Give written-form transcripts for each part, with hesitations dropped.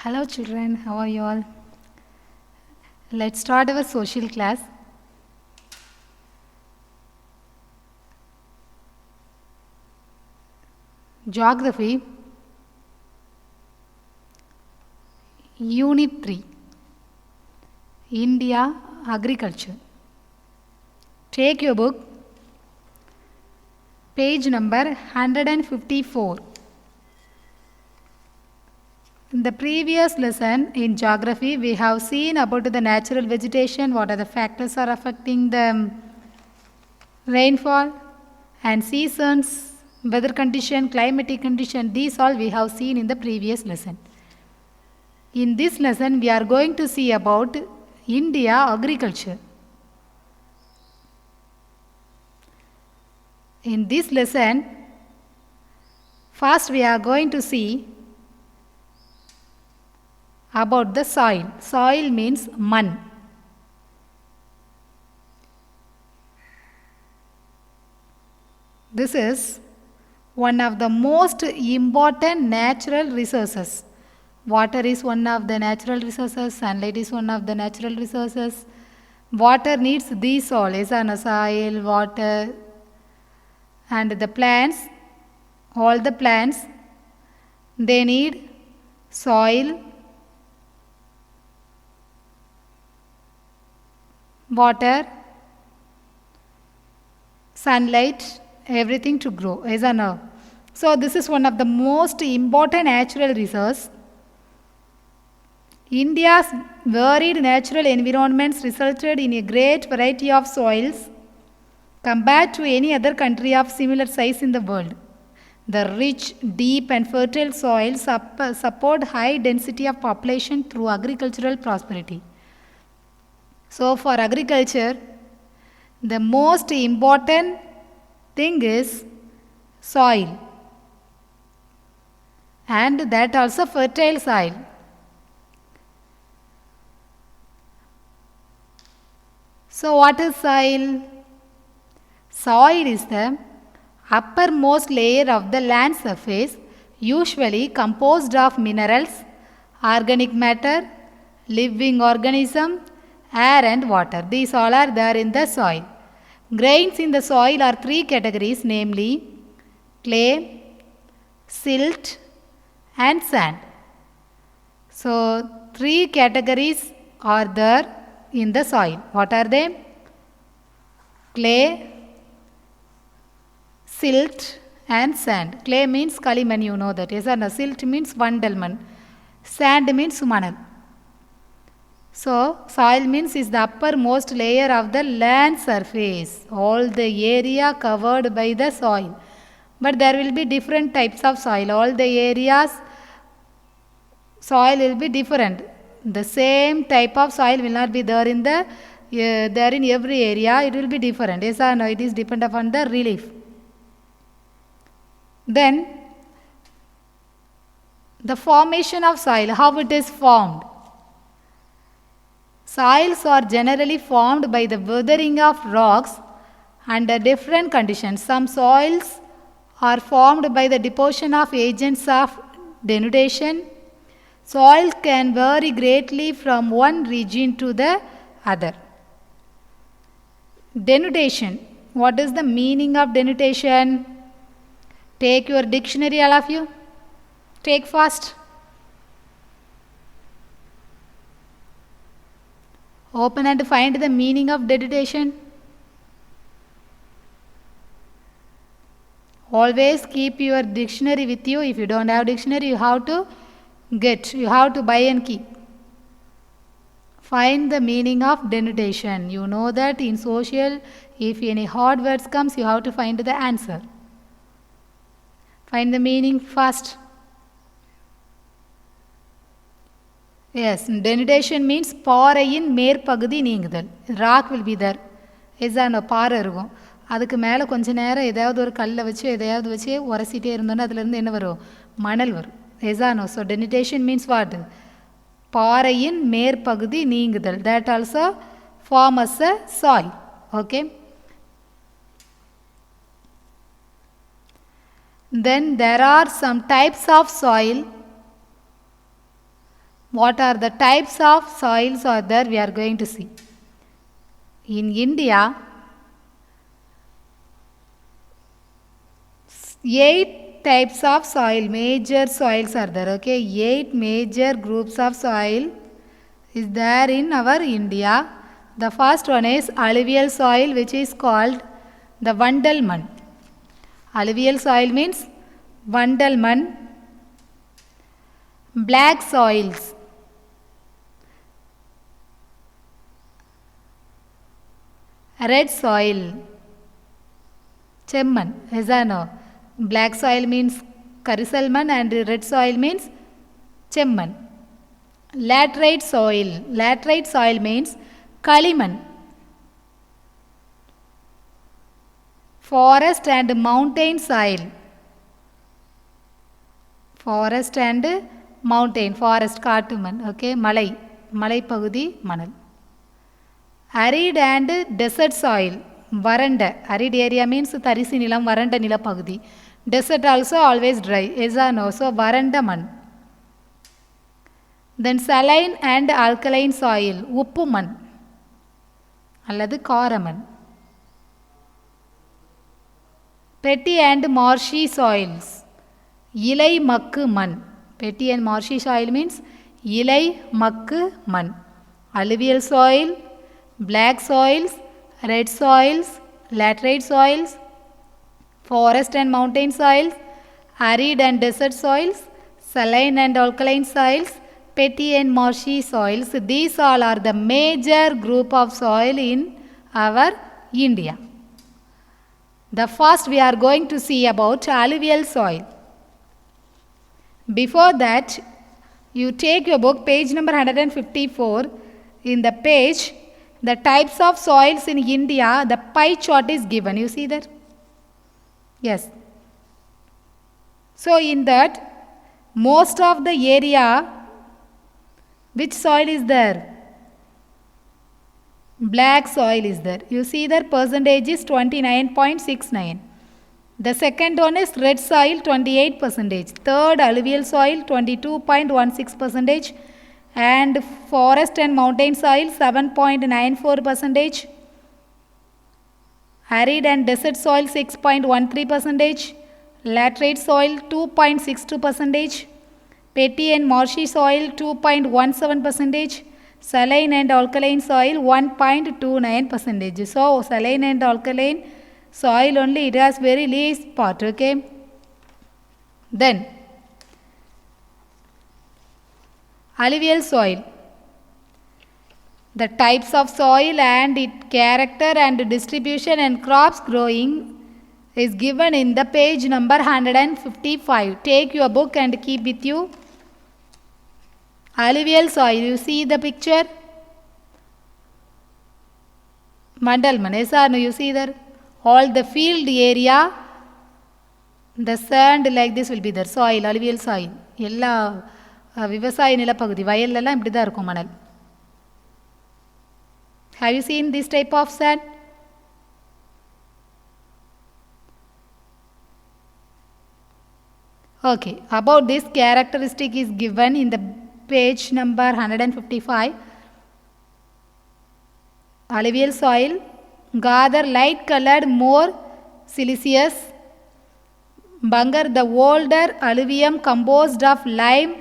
Hello children, how are you all? Let's start our social class. Geography, Unit 3, India Agriculture. Take your book, page number 154. In the previous lesson in geography, we have seen about the natural vegetation, what are the factors are affecting the rainfall and seasons, weather condition, climatic condition. These all we have seen in the previous lesson. In this lesson, we are going to see about India agriculture. In this lesson, first we are going to see about the soil. Soil means man. This is one of the most important natural resources. Water is one of the natural resources, sunlight is one of the natural resources. Water needs these all, soil, water, and the plants, all the plants, they need soil, water, sunlight, everything to grow, So this is one of the most important natural resource. India's varied natural environments resulted in a great variety of soils compared to any other country of similar size in the world. The rich, deep and fertile soils support high density of population through agricultural prosperity. So for agriculture, the most important thing is soil, and that also fertile soil. So what is soil? Soil is the uppermost layer of the land surface, usually composed of minerals, organic matter, living organism, air and water. These all are there in the soil. Grains in the soil are three categories, namely clay, silt and sand. So three categories are there in the soil. What are they? Clay, silt and sand. Clay means kaliman, you know that. Yes, and silt means vandalman. Sand means manal. So soil means is the uppermost layer of the land surface, all the area covered by the soil. But there will be different types of soil. All the areas soil will be different. The same type of soil will not be there in there in every area. It will be different. Yes or no? It is depend upon the relief. Then the formation of soil, how it is formed. Soils are generally formed by the weathering of rocks under different conditions. Some soils are formed by the deposition of agents of denudation. Soil can vary greatly from one region to the other. Denudation. What is the meaning of denudation? Take your dictionary, all of you. Take fast. Open and find the meaning of denudation. Always keep your dictionary with you. If you don't have dictionary, you have to buy and keep. Find the meaning of denudation. You know that in social, if any hard words comes, you have to find the answer. Find the meaning first. Yes, denudation means பாறையின் மேற்பகுதி நீங்குதல். Rock will be there. எதான பாறை இருக்கும். அதுக்கு மேலே கொஞ்ச நேரம் ஏதாவது ஒரு கல்லை வச்சு எதையாவது வச்சு உரசிட்டே இருந்தோன்னா அதுலேருந்து என்ன வரும்? மணல் வரும். எதானோ. So denudation means what? பாறையின் மேற்பகுதி நீங்குதல். That also form as a soil. Okay. Then there are some types of soil What are the types of soils are there we are going to see. In India, 8 types of soil, major soils are there. Okay, 8 major groups of soil is there in our India. The first one is alluvial soil, which is called the Vandal Mann. Alluvial soil means Vandal Mann. Black soils, red soil, Chemman. Yes or no? Black soil means Karisalman and red soil means Chemman. Laterite soil. Laterite soil means Kaliman. Forest and mountain soil. Forest and mountain. Forest Katuman. Okay. Malai. Malai Pagudi Manal. Arid and desert soil. Varanda. Arid area means Tarisi Nilam, Varanda Nila Pagudi. Desert also always dry. Yes or no? So Varanda Man. Then saline and alkaline soil. Uppu Man. Alladu Karaman. Petty and marshy soils. Ilai Makku Man. Petty and marshy soil means Ilai Makku Man. Alluvial soil, black soils, red soils, laterite soils, forest and mountain soils, arid and desert soils, saline and alkaline soils, petty and marshy soils. These all are the major group of soil in our India. The first we are going to see about alluvial soil. Before that, you take your book, page number 154. In the page, the types of soils in India, the pie chart is given. You see that? Yes. So, in that, most of the area, which soil is there? Black soil is there. You see that percentage is 29.69. The second one is red soil, 28%. Third, alluvial soil, 22.16%. And forest and mountain soil, 7.94%. Arid and desert soil, 6.13%. Laterite soil, 2.62%. Petty and marshy soil, 2.17%. Saline and alkaline soil, 1.29%. So, saline and alkaline soil only, it has very least part. Okay. Then, alluvial soil. The types of soil and its character and distribution and crops growing is given in the page number 155. Take your book and keep with you. Alluvial soil, you see the picture? Mandalman, yes or no? You see there? All the field area, the sand like this will be there. Soil, alluvial soil. எல்லா விவசாய நிலப்பகுதி வயல்லலாம் இப்படி தான் இருக்கும் மணல். Have you seen this type of sand? Okay, about this characteristic is given in the page number 155. Alluvial soil, gather light colored, more siliceous. Bangar, the older alluvium composed of lime,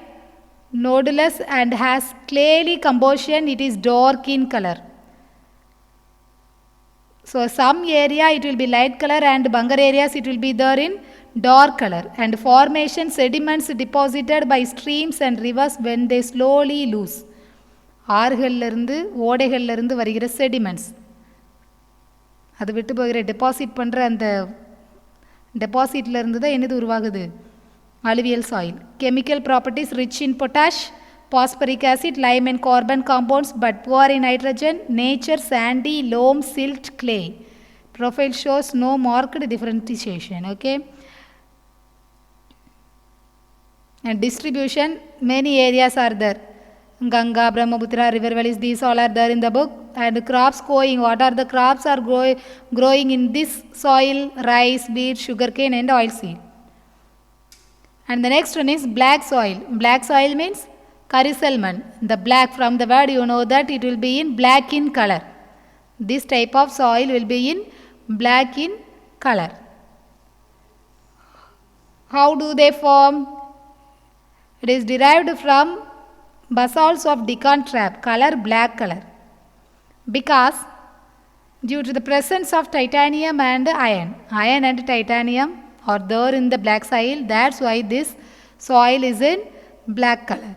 nodulous and has clayey composition, it is dark in color. So, some area it will be light color and Bangar areas it will be there in dark color. And formation sediments deposited by streams and rivers when they slowly lose. ஆறுகள்லேருந்து ஓடைகள்லேருந்து வருகிற sediments, அது விட்டு போகிற deposit பண்ணுற அந்த டெபாசிட்லேருந்து தான் என்னது உருவாகுது? alluvial soil. Chemical properties rich in potash, phosphoric acid, lime and carbon compounds but poor in nitrogen. Nature sandy, loam, silt, clay. Profile shows no marked differentiation. Okay. And distribution, many areas are there. Ganga, Brahmaputra, river valleys, these all are there in the book. And crops growing, what are the crops are growing in this soil? Rice, beet, sugarcane and oilseed. And the next one is black soil. Black soil means Karisalman, the black, from the word you know that it will be in black in color. This type of soil will be in black in color. How do they form? It is derived from basalts of Deccan trap, color black color. Because due to the presence of titanium and iron and titanium are there in the black soil, that's why this soil is in black color.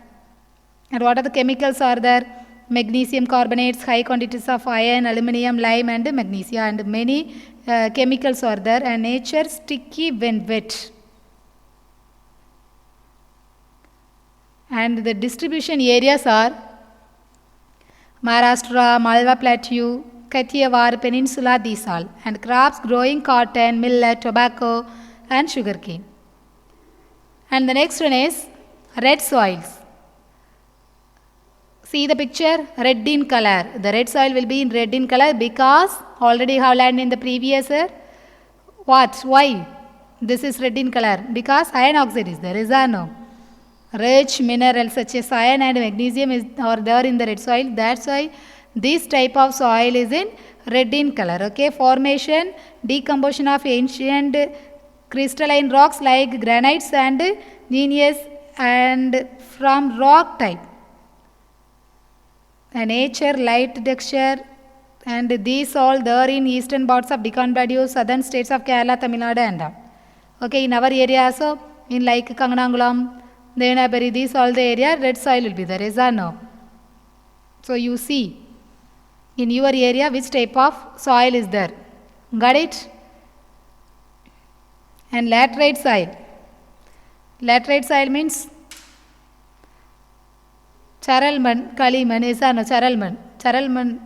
And what are the chemicals are there? Magnesium carbonates, high quantities of iron, aluminum, lime and magnesia, and many chemicals are there, and nature sticky when wet. And the distribution areas are Maharashtra, Malwa Plateau, Kathiawar Peninsula, these all, and crops growing cotton, millet, tobacco and sugarcane. And the next one is red soils. See the picture, red in color. The red soil will be in red in color because already have learned in the previous year. What? Why? This is red in color. Because iron oxide is there, is or no? Rich minerals such as iron and magnesium are there in the red soil. That's why this type of soil is in red in color. Okay, formation, decomposition of ancient crystalline rocks like granites and gneiss and from rock type. A nature, light texture, and these all there in eastern parts of Deccan Plateau, southern states of Kerala, Tamil Nadu and all. Okay, in our area also, in like Kanganangulam, Devanapuri, these all the area, red soil will be there, is or no? So you see, in your area, which type of soil is there. Got it? And laterite soil. Laterite soil means Charalman, Kaliman, is or no? Charalman. Charalman,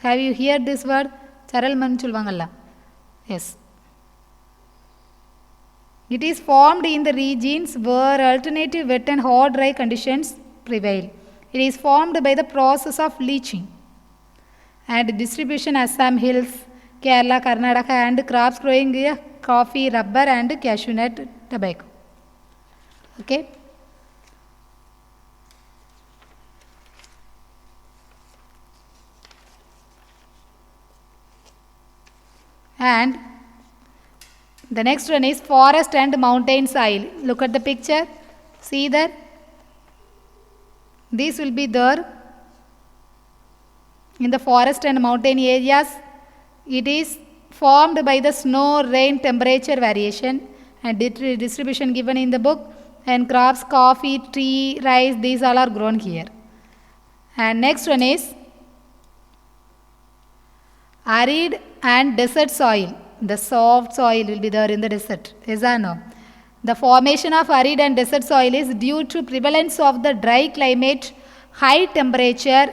have you heard this word? Charalman chulvangalla. Yes. It is formed in the regions where alternative wet and hot dry conditions prevail. It is formed by the process of leaching. And distribution Assam hills, Kerala, Karnataka, and crops growing here, coffee, rubber and cashew nut, tobacco. Okay. And the next one is forest and mountain soil. Look at the picture. See there. This will be there in the forest and mountain areas. It is formed by the snow, rain, temperature variation and distribution given in the book. And crops, coffee, tea, rice, these all are grown here. And next one is arid and desert soil. The soft soil will be there in the desert. Is or no? The formation of arid and desert soil is due to prevalence of the dry climate, high temperature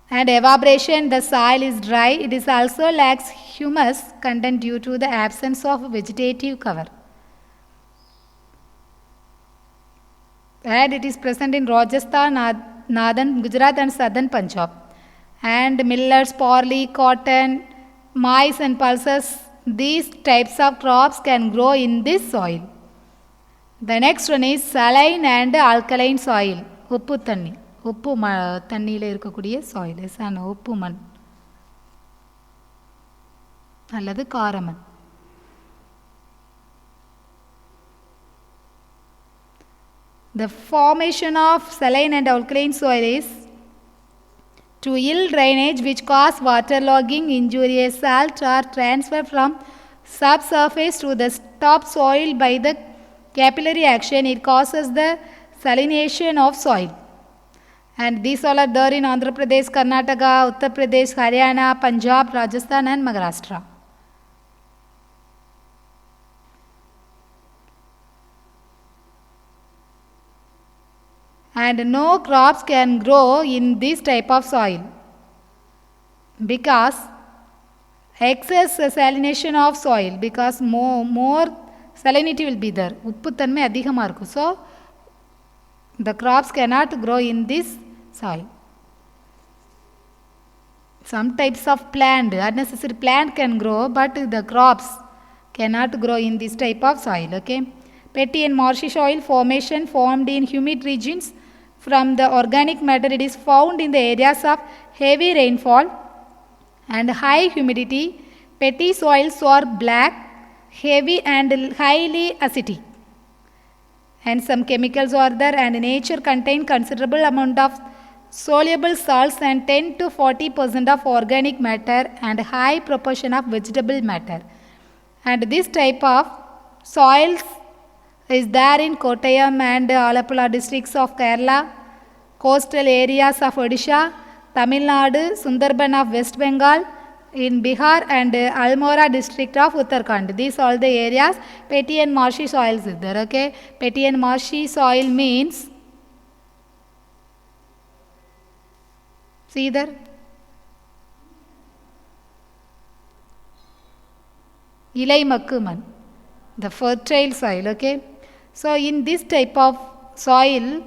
and evaporation. The soil is dry. It is also lacks humus content due to the absence of vegetative cover. And it is present in Rajasthan, northern Gujarat and southern Punjab. And millets, barley, cotton, maize and pulses, these types of crops can grow in this soil. The next one is saline and alkaline soil. Uppu thanni. Uppu தண்ணியில் இருக்கக்கூடிய soil is an உப்பு மண் அல்லது காரமண். The formation of saline and alkaline soil is to ill drainage which cause waterlogging, injurious salt or transfer from subsurface to the topsoil by the capillary action. It causes the salination of soil. And these all are there in Andhra Pradesh, Karnataka, Uttar Pradesh, Haryana, Punjab, Rajasthan and Maharashtra. And no crops can grow in this type of soil because excess salination of soil, because more salinity will be there. உப்பு தன்மை அதிகமாக இருக்கும். So the crops cannot grow in this soil. Some types of plant, unnecessary plant can grow, but the crops cannot grow in this type of soil. Okay. Petty and marshy soil formation formed in humid regions from the organic matter. It is found in the areas of heavy rainfall and high humidity. Petty soils are black, heavy and highly acidic, and some chemicals are there, and nature contain considerable amount of soluble salts and 10 to 40% of organic matter and high proportion of vegetable matter. And this type of soils is there in Kottayam and Alappuzha districts of Kerala, coastal areas of Odisha, Tamil Nadu, Sundarban of West Bengal, in Bihar and Almora district of Uttarakhand. These all the areas petty and marshy soils is there. Okay, petty and marshy soil means, see there, Ilai Makkuman, the fertile soil. Okay, so in this type of soil,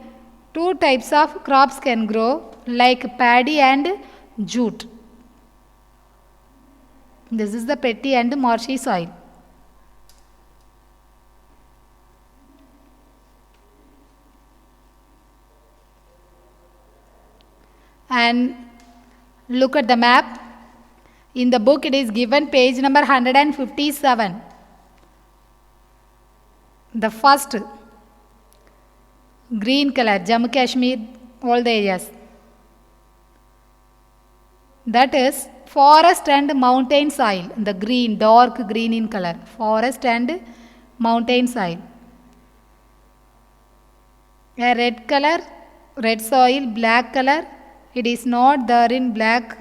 two types of crops can grow, like paddy and jute. This is the petty and marshy soil. And look at the map. In the book it is given page number 157. The first green color, Jammu Kashmir, all the areas. That is forest and mountain soil, the green, dark green in color, forest and mountain soil. A red color, red soil, black color, it is not there in black,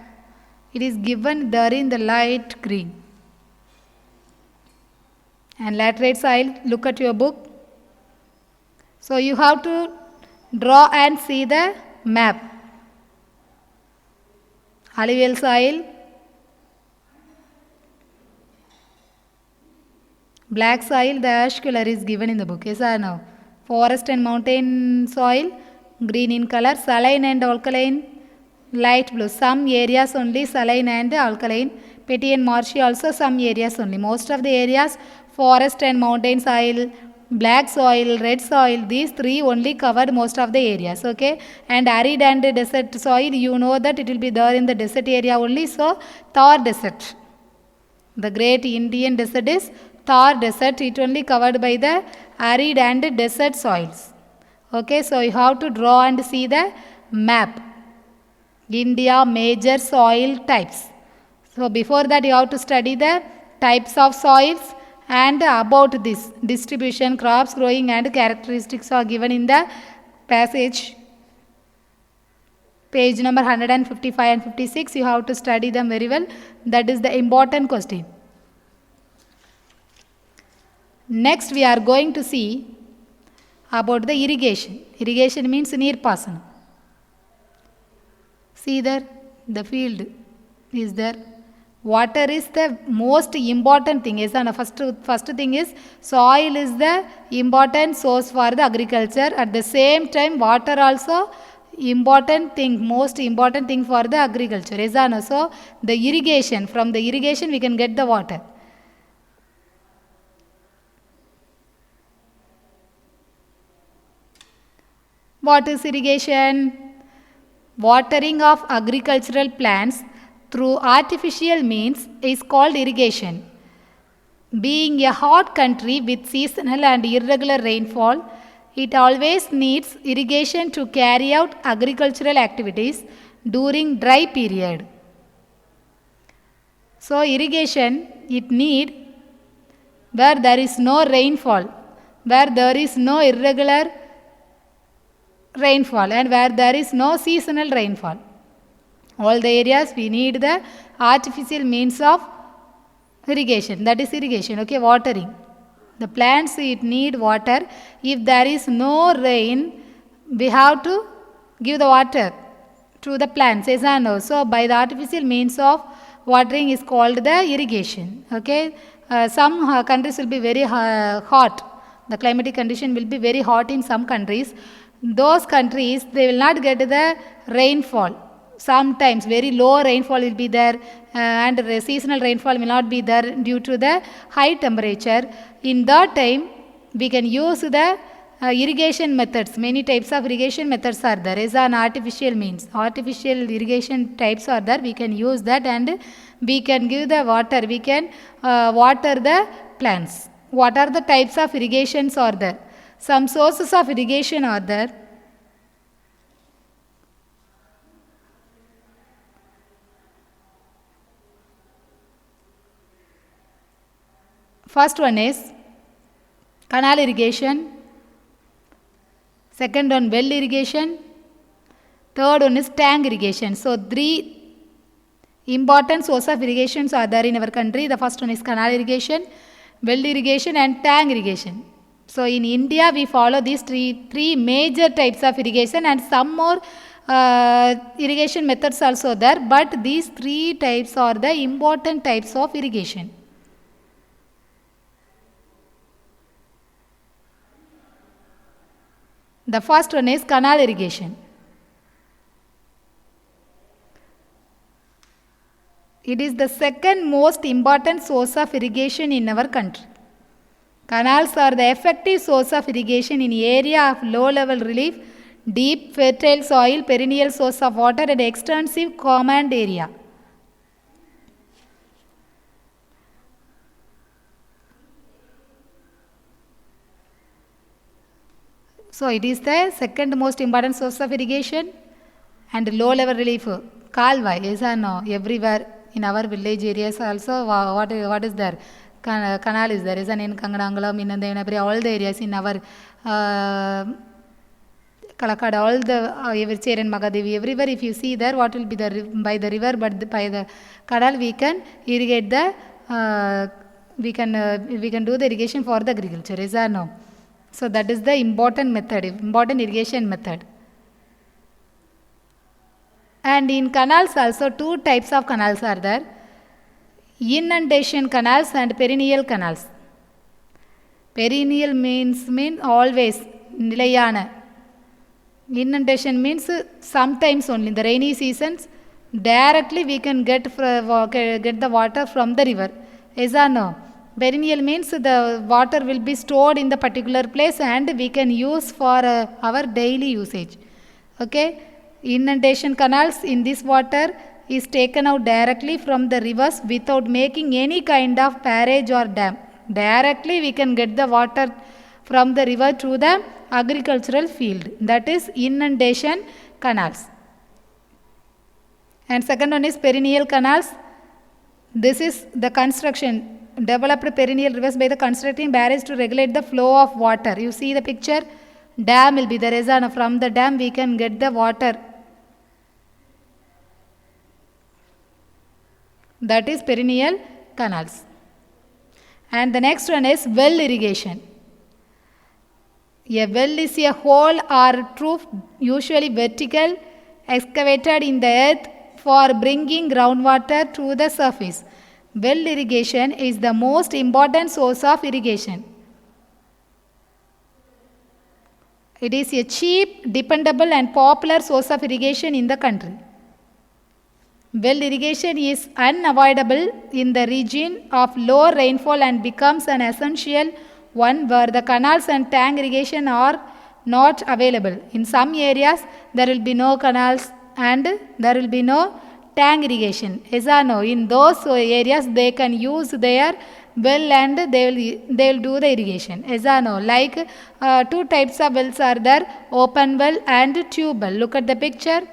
it is given there in the light green. And laterite soil, look at your book. So you have to draw and see the map. Alluvial soil, black soil, the ash color is given in the book. Yes or no? Forest and mountain soil, green in color, saline and alkaline, light blue. Some areas only saline and alkaline. Petty and marshy also some areas only. Most of the areas, forest and mountain soil, black soil, red soil, these three only covered most of the areas. Okay, and arid and desert soil, you know that it will be there in the desert area only. So Thar desert, the great Indian desert is Thar desert. It only covered by the arid and desert soils. Okay, so you have to draw and see the map. India major soil types. So before that you have to study the types of soils and about this distribution, crops growing and characteristics are given in the passage. Page number 155 and 56, you have to study them very well. That is the important question. Next we are going to see about the irrigation. Irrigation means neerpasanam. See there, the field is there. Water is the most important thing. Yes, and first thing is soil is the important source for the agriculture. At the same time, water also important thing, most important thing for the agriculture. Yes, and so the irrigation, from the irrigation we can get the water. What is irrigation? Watering of agricultural plants through artificial means is called irrigation. Being a hot country with seasonal and irregular rainfall, it always needs irrigation to carry out agricultural activities during dry period. So irrigation it need where there is no rainfall, where there is no irregular rainfall, and where there is no seasonal rainfall. All the areas we need the artificial means of irrigation, that is irrigation. Okay, watering. The plants it need water. If there is no rain, we have to give the water to the plants. Yes or no? So by the artificial means of watering is called the irrigation. Okay, some countries will be very hot. The climatic condition will be very hot in some countries. Those countries they will not get the rainfall. Sometimes very low rainfall will be there and seasonal rainfall will not be there due to the high temperature. In that time we can use the irrigation methods. Many types of irrigation methods are there. Is an artificial means. Artificial irrigation types are there. We can use that and we can give the water. We can water the plants. What are the types of irrigations are there? Some sources of irrigation are there. First one is canal irrigation. Second one, well irrigation. Third one is tank irrigation. So, three important sources of irrigations are there in our country. The first one is canal irrigation, well irrigation and tank irrigation. So, in India, we follow these three major types of irrigation and some more irrigation methods also there. But these three types are the important types of irrigation. The first one is canal irrigation. It is the second most important source of irrigation in our country. Canals are the effective source of irrigation in area of low level relief, deep fertile soil, perennial source of water and extensive command area. So, it is the second most important source of irrigation and low level relief. Kalvai, yes or no? Everywhere in our village areas also, what is there? Canal is there. Is an in Kangadangalam, in all the areas in our Kalakad, all the Everchair and Magadevi, everywhere if you see there, what will be the by the river, but by the canal we can irrigate the, we can do the irrigation for the agriculture, is or no? So, that is the important method, important irrigation method. And in canals also, two types of canals are there. Inundation canals and perennial canals. Perennial means always, nilayana. Inundation means sometimes only in the rainy seasons, directly we can get the water from the river. Is or no? Perennial means the water will be stored in the particular place and we can use for our daily usage. Okay. Inundation canals, in this water is taken out directly from the rivers without making any kind of barrage or dam. Directly we can get the water from the river to the agricultural field. That is inundation canals. And second one is perennial canals. This is the construction. Developed perennial rivers by the constructing barrage to regulate the flow of water. You see the picture? Dam will be there. And from the dam we can get the water. That is perennial canals. And the next one is well irrigation. A well is a hole or trough, usually vertical, excavated in the earth for bringing groundwater to the surface. Well irrigation is the most important source of irrigation. It is a cheap, dependable and popular source of irrigation in the country. Well irrigation is unavoidable in the region of low rainfall and becomes an essential one where the canals and tank irrigation are not available. In some areas there will be no canals and there will be no tank irrigation. Yes or no? In those areas they can use their well and they will do the irrigation. Yes or no? Like two types of wells are there, open well and tube well. Look at the picture.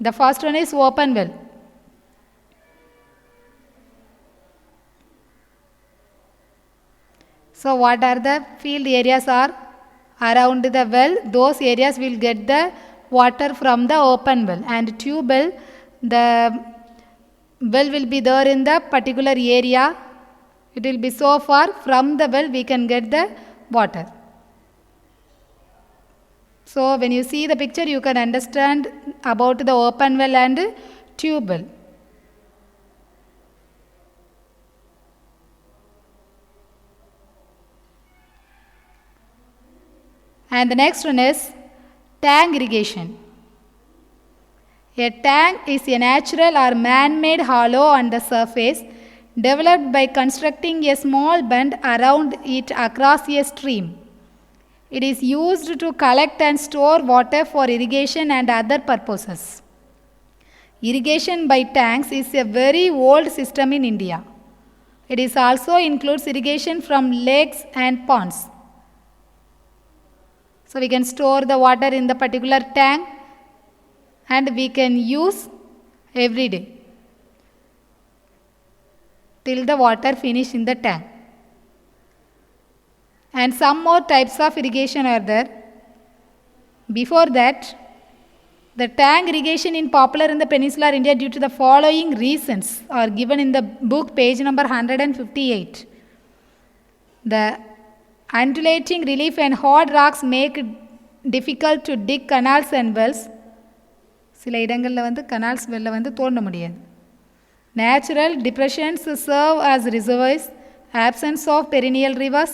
The first one is open well. So, what are the field areas are around the well? Those areas will get the water from the open well, and tube well, the well will be there in the particular area. It will be so far from the well we can get the water. So, when you see the picture you can understand about the open well and tube well. And the next one is tank irrigation. A tank is a natural or man-made hollow on the surface developed by constructing a small bend around it across a stream. It is used to collect and store water for irrigation and other purposes. Irrigation by tanks is a very old system in India. It is also includes irrigation from lakes and ponds. So we can store the water in the particular tank and we can use every day till the water finish in the tank. And some more types of irrigation are there. Before that, the tank irrigation is popular in the peninsular India due to the following reasons are given in the book page number 158. The undulating relief and hard rocks make it difficult to dig canals and wells. சில இடங்களில் வந்து canals வெல்ல வந்து தோண்ட முடியாது. Natural depressions serve as reservoirs, absence of perennial rivers,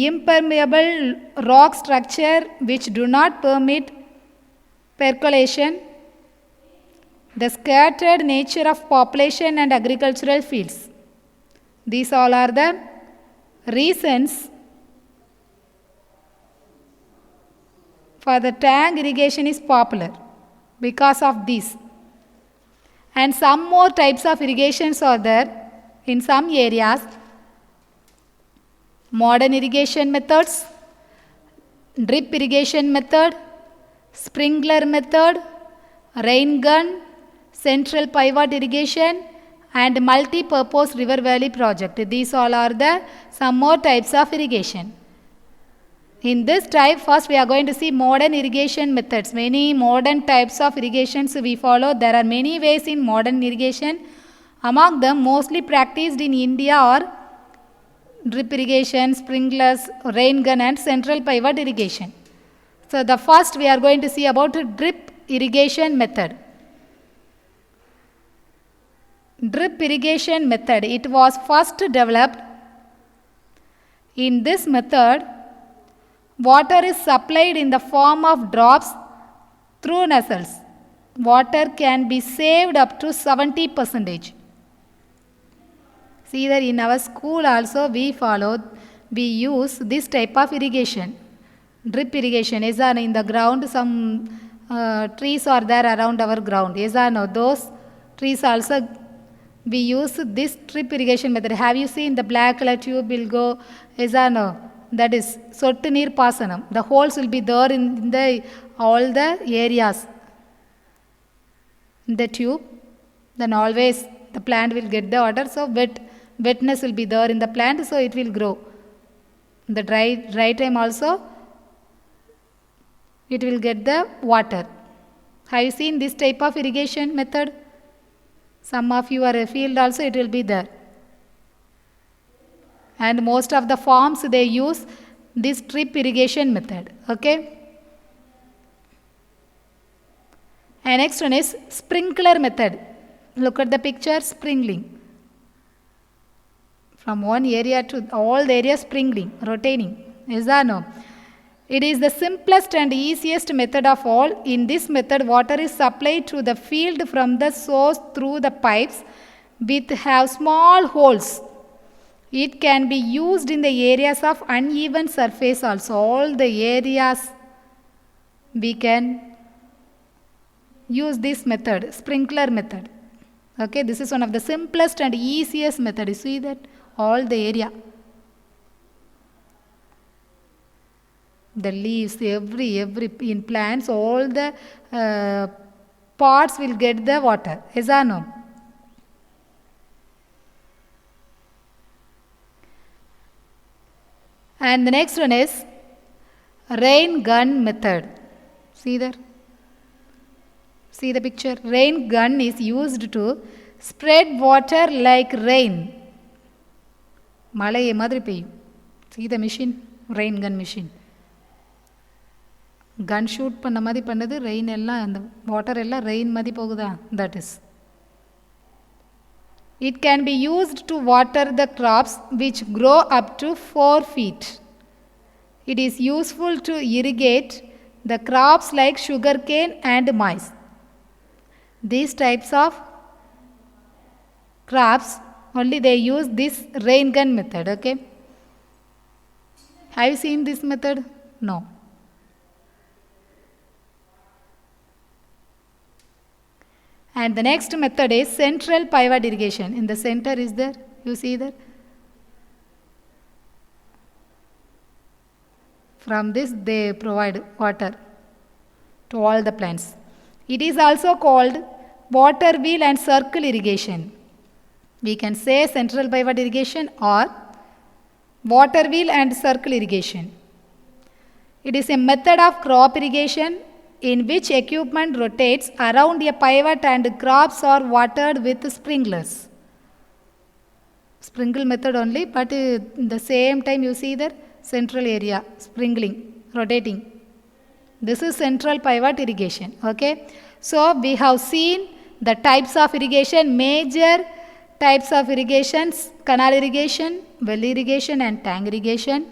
impermeable rock structure which do not permit percolation, the scattered nature of population and agricultural fields. These all are the reasons for the tank irrigation is popular because of this. And some more types of irrigations are there in some areas. Modern irrigation methods, drip irrigation method, sprinkler method, rain gun, central pivot irrigation and multi-purpose river valley project. These all are the some more types of irrigation. In this type, first we are going to see modern irrigation methods. Many modern types of irrigations we follow. There are many ways in modern irrigation. Among them, mostly practiced in India are drip irrigation, sprinklers, rain gun and central pivot irrigation. So the first we are going to see about drip irrigation method. Drip irrigation method, it was first developed. In this method, water is supplied in the form of drops through nozzles. Water can be saved up to 70%. See that in our school also we use this type of irrigation. Drip irrigation is in the ground, some trees are there around our ground. Yes or no? Those trees also we use this drip irrigation method. Have you seen the black color tube will go? Yes or no? That is Sottu Neer Pasanam. The holes will be there in the all the areas in the tube. Then always the plant will get the water. So wetness will be there in the plant, so it will grow. In the dry time also it will get the water. Have you seen this type of irrigation method? Some of you are a field also, it will be there. And most of the farms they use this drip irrigation method. Okay. And next one is sprinkler method. Look at the picture, sprinkling. From one area to all the areas sprinkling, rotating. Yes or no? It is the simplest and easiest method of all. In this method, water is supplied to the field from the source through the pipes which have small holes. It can be used in the areas of uneven surface also. All the areas we can use this method, sprinkler method. Okay, this is one of the simplest and easiest method. You see that? All the area. The leaves, every in plants, all the parts will get the water. Yes or no? And the next one is rain gun method. See there? See the picture? Rain gun is used to spread water like rain. Malaye madri peyu. See the machine? Rain gun machine. Gun shoot panna madi pannadu rain ella and water ella rain madi pogudha. That is. It can be used to water the crops which grow up to 4 feet. It is useful to irrigate the crops like sugarcane and maize. These types of crops only they use this rain gun method. Okay. Have you seen this method? No. And the next method is central pivot irrigation. In the center is there, you see there. From this they provide water to all the plants. It is also called water wheel and circle irrigation. We can say central pivot irrigation or water wheel and circle irrigation. It is a method of crop irrigation in which equipment rotates around a pivot and crops are watered with sprinklers. Sprinkle method only, but in the same time you see there central area sprinkling, rotating. This is central pivot irrigation. Okay. So we have seen the types of irrigation, major types of irrigations: canal irrigation, well irrigation and tank irrigation.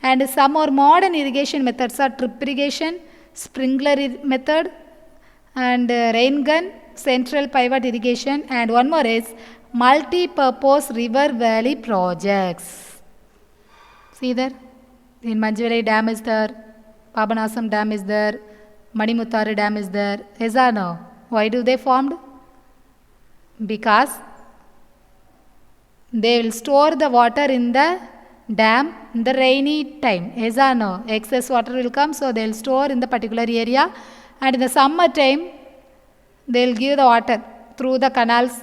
And some more modern irrigation methods are drip irrigation, sprinkler method, and rain gun, central pivot irrigation, and one more is multi-purpose river valley projects. See there, in Manjivali Dam is there, Papanasam Dam is there, Manimuttaru Dam is there. Yes or no? Why do they formed? Because they will store the water in the dam in the rainy time. Yes or no? Excess water will come, so they will store in the particular area, and in the summer time they will give the water through the canals,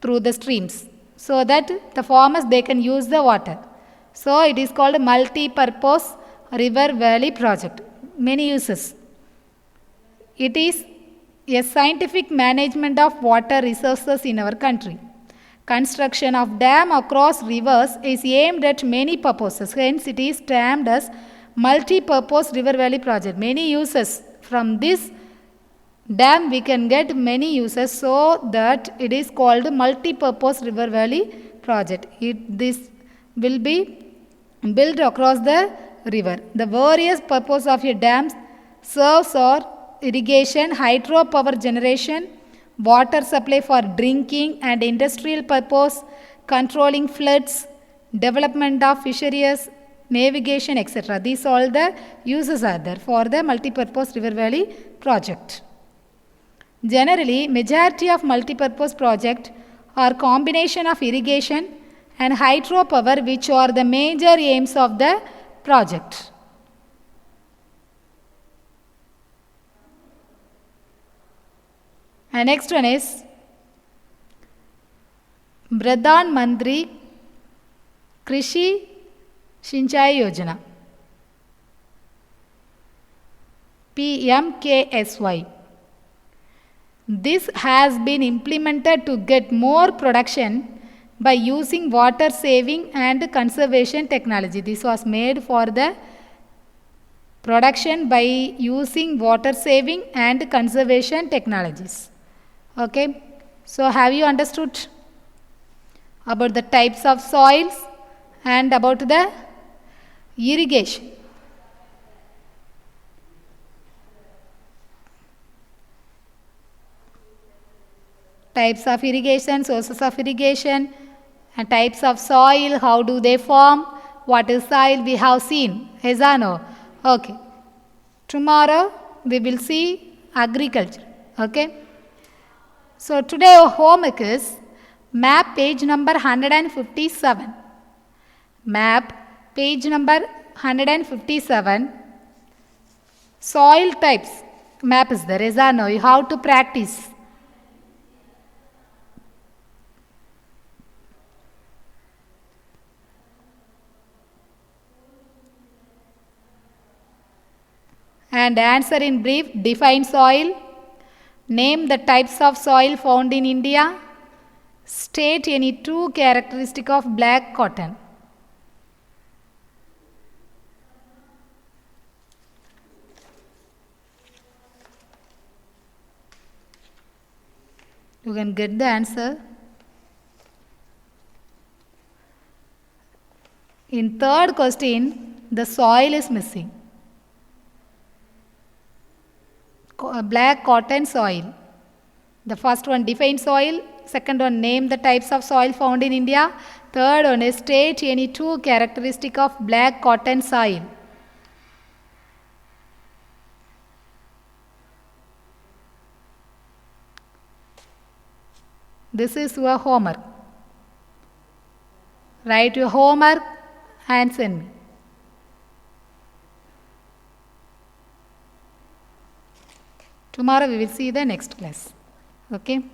through the streams, so that the farmers they can use the water. So it is called multi-purpose river valley project. Many uses. It is a scientific management of water resources in our country. Construction of dam across rivers is aimed at many purposes. Hence, it is termed as multi-purpose river valley project. Many uses. From this dam we can get many uses, so that it is called multi-purpose river valley project. This will be built across the river. The various purpose of a dam serves are irrigation, hydropower generation, water supply for drinking and industrial purpose, controlling floods, development of fisheries, navigation, etc. These all the uses are there for the multi-purpose river valley project. Generally, majority of multi-purpose project are combination of irrigation and hydropower, which are the major aims of the project. And next one is Pradhan Mantri Krishi Sinchai Yojana, PMKSY. This has been implemented to get more production by using water saving and conservation technology. This was made for the production by using water saving and conservation technologies. Okay, so have you understood about the types of soils and about the irrigation? Types of irrigation, sources of irrigation, and types of soil, how do they form, what is soil, we have seen. Yes or no? Okay. Tomorrow we will see agriculture. Okay. So today our homework is map page number 157. Map page number 157. Soil types. Map is there. Yes or no? You have to practice. And answer in brief. Define soil. Name the types of soil found in India. State any true characteristic of black cotton. You can get the answer. In third question, the soil is missing. Black cotton soil. The first one, define soil. Second one, name the types of soil found in India. Third one is state any two characteristic of black cotton soil. This is your homework. Write your homework and send me. Tomorrow we will see the next class. Okay.